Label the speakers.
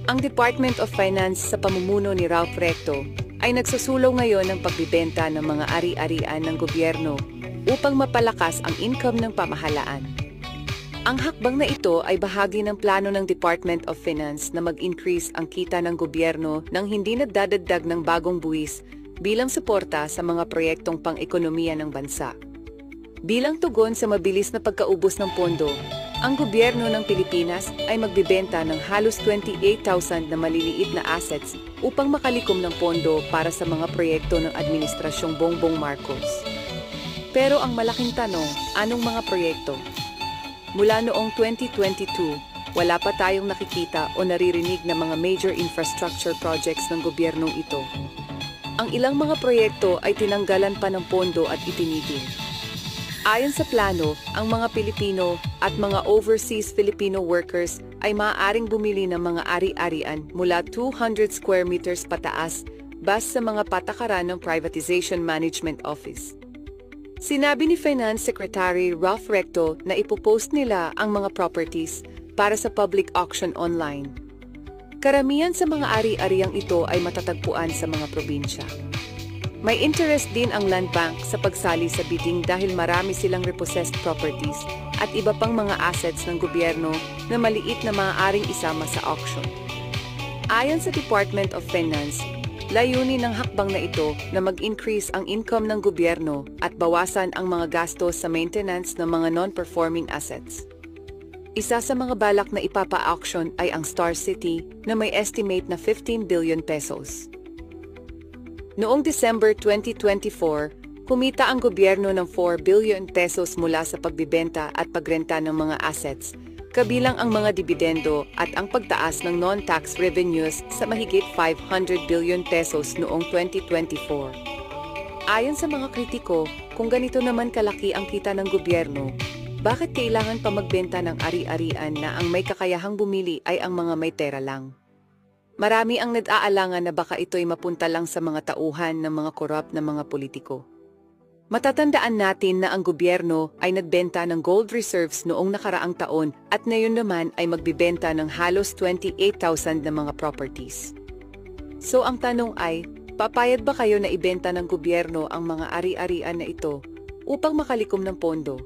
Speaker 1: Ang Department of Finance sa pamumuno ni Ralph Recto ay nagsusulong ngayon ng pagbibenta ng mga ari-arian ng gobyerno upang mapalakas ang income ng pamahalaan. Ang hakbang na ito ay bahagi ng plano ng Department of Finance na mag-increase ang kita ng gobyerno nang hindi nagdadagdag ng bagong buwis bilang suporta sa mga proyektong pang-ekonomiya ng bansa. Bilang tugon sa mabilis na pagkaubos ng pondo, ang gobyerno ng Pilipinas ay magbibenta ng halos 28,000 na maliliit na assets upang makalikom ng pondo para sa mga proyekto ng Administrasyong Bongbong Marcos. Pero ang malaking tanong, anong mga proyekto? Mula noong 2022, wala pa tayong nakikita o naririnig na mga major infrastructure projects ng gobyernong ito. Ang ilang mga proyekto ay tinanggalan pa ng pondo at itinigil. Ayon sa plano, ang mga Pilipino at mga overseas Filipino workers ay maaaring bumili ng mga ari-arian mula 200 square meters pataas base sa mga patakaran ng Privatization Management Office. Sinabi ni Finance Secretary Ralph Recto na ipopost nila ang mga properties para sa public auction online. Karamihan sa mga ari-ariang ito ay matatagpuan sa mga probinsya. May interest din ang Land Bank sa pagsali sa bidding dahil marami silang repossessed properties at iba pang mga assets ng gobyerno na maliit na maaaring isama sa auction. Ayon sa Department of Finance, layunin ng hakbang na ito na mag-increase ang income ng gobyerno at bawasan ang mga gastos sa maintenance ng mga non-performing assets. Isa sa mga balak na ipapa-auction ay ang Star City na may estimate na 15 billion pesos. Noong December 2024, kumita ang gobyerno ng 4 billion pesos mula sa pagbibenta at pagrenta ng mga assets, kabilang ang mga dibidendo at ang pagtaas ng non-tax revenues sa mahigit 500 billion pesos noong 2024. Ayon sa mga kritiko, kung ganito naman kalaki ang kita ng gobyerno, bakit kailangan pa magbenta ng ari-arian na ang may kakayahang bumili ay ang mga may pera lang? Marami ang nag-aalangan na baka ito'y mapunta lang sa mga tauhan ng mga korap na mga politiko. Matatandaan natin na ang gobyerno ay nagbenta ng gold reserves noong nakaraang taon at ngayon naman ay magbibenta ng halos 28,000 na mga properties. So ang tanong ay, papayag ba kayo na ibenta ng gobyerno ang mga ari-arian na ito upang makalikom ng pondo?